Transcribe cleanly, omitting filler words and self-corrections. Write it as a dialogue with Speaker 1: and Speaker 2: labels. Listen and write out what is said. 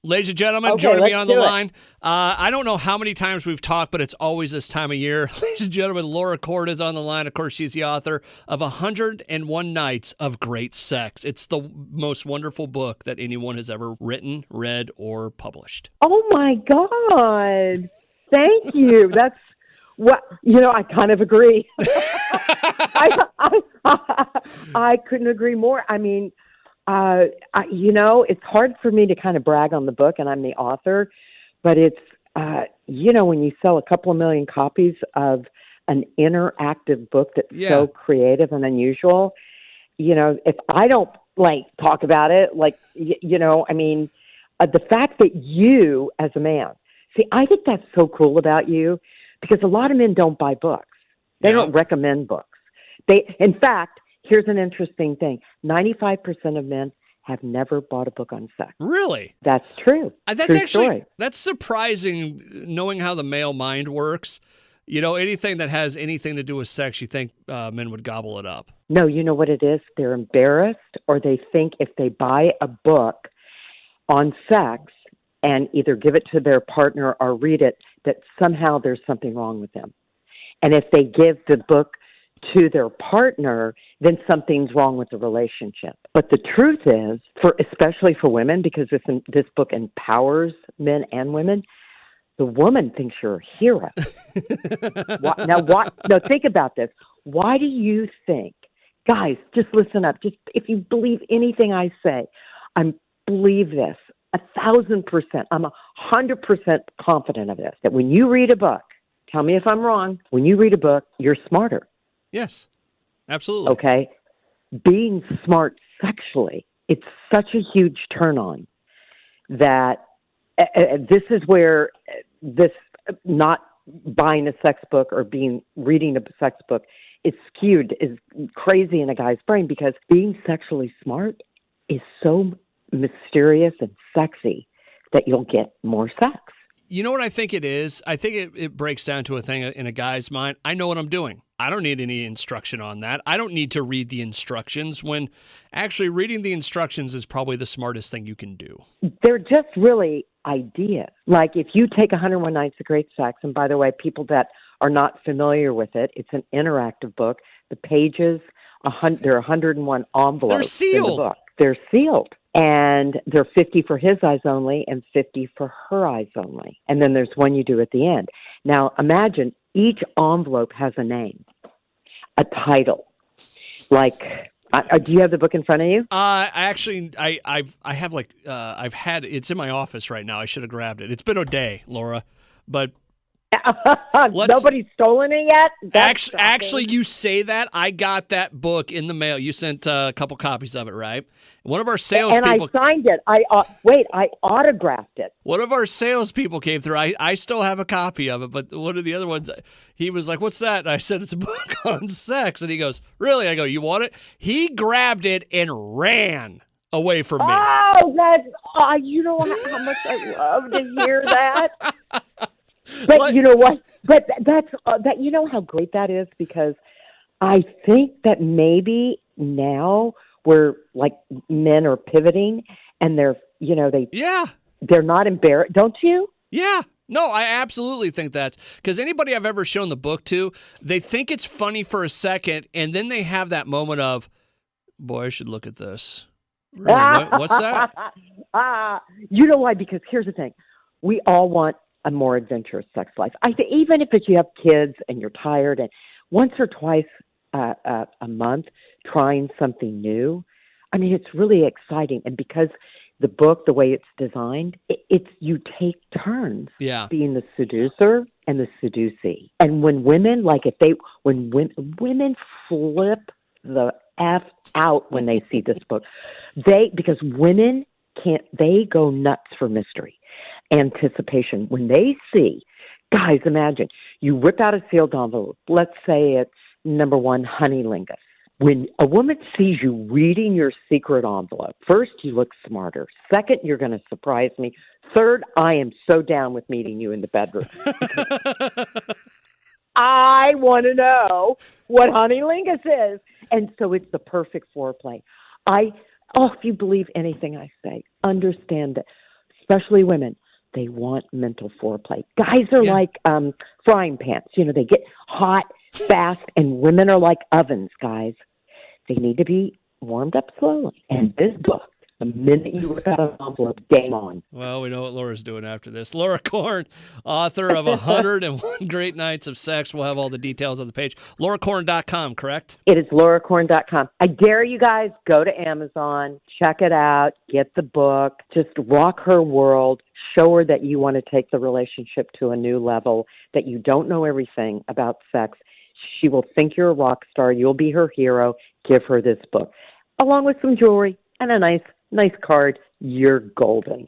Speaker 1: Ladies and gentlemen,
Speaker 2: Okay,
Speaker 1: joining me
Speaker 2: let's
Speaker 1: on the
Speaker 2: do it.
Speaker 1: line. I don't know how many times we've talked, but it's always this time of year. Ladies and gentlemen, Laura Cord is on the line. Of course, she's the author of 101 Nights of Great Sex. It's the most wonderful book that anyone has ever written, read, or published.
Speaker 2: Oh, my God. Thank you. That's what, I kind of agree. I couldn't agree more. I mean, it's hard for me to kind of brag on the book, and I'm the author, but it's, when you sell a couple of million copies of an interactive book that's so creative and unusual, if I don't talk about it, the fact that you as a man, see, I think that's so cool about you, because a lot of men don't buy books. They don't recommend books. In fact, here's an interesting thing. 95% of men have never bought a book on sex.
Speaker 1: Really?
Speaker 2: That's true.
Speaker 1: True
Speaker 2: story.
Speaker 1: That's surprising, knowing how the male mind works. Anything that has anything to do with sex, you think men would gobble it up.
Speaker 2: No, you know what it is? They're embarrassed, or they think if they buy a book on sex and either give it to their partner or read it, that somehow there's something wrong with them. And if they give the book to their partner, then something's wrong with the relationship. But the truth is, especially for women, because this book empowers men and women, the woman thinks you're a hero. Now, think about this. Why do you think, guys, just listen up. Just if you believe anything I say, I believe this 1,000%. I'm 100% confident of this, that when you read a book, tell me if I'm wrong, when you read a book, you're smarter.
Speaker 1: Yes, absolutely.
Speaker 2: Okay? Being smart sexually, it's such a huge turn on that this is where this not buying a sex book or reading a sex book is skewed, is crazy in a guy's brain, because being sexually smart is so mysterious and sexy that you'll get more sex.
Speaker 1: You know what I think it is? I think it breaks down to a thing in a guy's mind. I know what I'm doing. I don't need any instruction on that. I don't need to read the instructions, when actually reading the instructions is probably the smartest thing you can do.
Speaker 2: They're just really ideas. Like if you take 101 Nights of Great Sex, and by the way, people that are not familiar with it, it's an interactive book. The pages, there are 101 envelopes in the book. They're sealed. And they're 50 for his eyes only and 50 for her eyes only. And then there's one you do at the end. Now, imagine each envelope has a name, a title. Like, do you have the book in front of you?
Speaker 1: I've had, it's in my office right now. I should have grabbed it. It's been a day, Laura, but
Speaker 2: nobody's stolen it yet?
Speaker 1: Actually, you say that. I got that book in the mail. You sent a couple copies of it, right? One of our salespeople...
Speaker 2: And I signed it. I autographed it.
Speaker 1: One of our salespeople came through. I still have a copy of it, but one of the other ones, he was like, "What's that?" And I said, "It's a book on sex." And he goes, "Really?" I go, "You want it?" He grabbed it and ran away from me.
Speaker 2: Oh, you know how much I love to hear that? But you know what? But that's you know how great that is, because I think that maybe now where like men are pivoting and they're not embarrassed, don't you?
Speaker 1: Yeah. No, I absolutely think that's because anybody I've ever shown the book to, they think it's funny for a second, and then they have that moment of, boy, I should look at this. Really? What's that?
Speaker 2: You know why? Because here's the thing. We all want a more adventurous sex life. Even if you have kids and you're tired, and once or twice a month trying something new, I mean, it's really exciting. And because the book, the way it's designed, it's you take turns being the seducer and the seducee. And when women, when women flip the F out when they see this book, because women they go nuts for mystery, anticipation. When they see, guys, imagine you whip out a sealed envelope. Let's say it's number 1, honeylingus. When a woman sees you reading your secret envelope, first, you look smarter. Second, you're going to surprise me. Third, I am so down with meeting you in the bedroom. I want to know what honeylingus is. And so it's the perfect foreplay. If you believe anything I say, understand that especially women, they want mental foreplay. Guys are
Speaker 1: Yeah.
Speaker 2: like frying pans. They get hot fast, and women are like ovens, guys. They need to be warmed up slowly. And this book, the minute you rip out an envelope, game on.
Speaker 1: Well, we know what Laura's doing after this. Laura Korn, author of 101 Great Nights of Sex. We'll have all the details on the page. LauraKorn.com, correct?
Speaker 2: It is lauracorn.com. I dare you guys, go to Amazon, check it out, get the book, just rock her world, show her that you want to take the relationship to a new level, that you don't know everything about sex. She will think you're a rock star. You'll be her hero. Give her this book, along with some jewelry and a nice card. You're golden.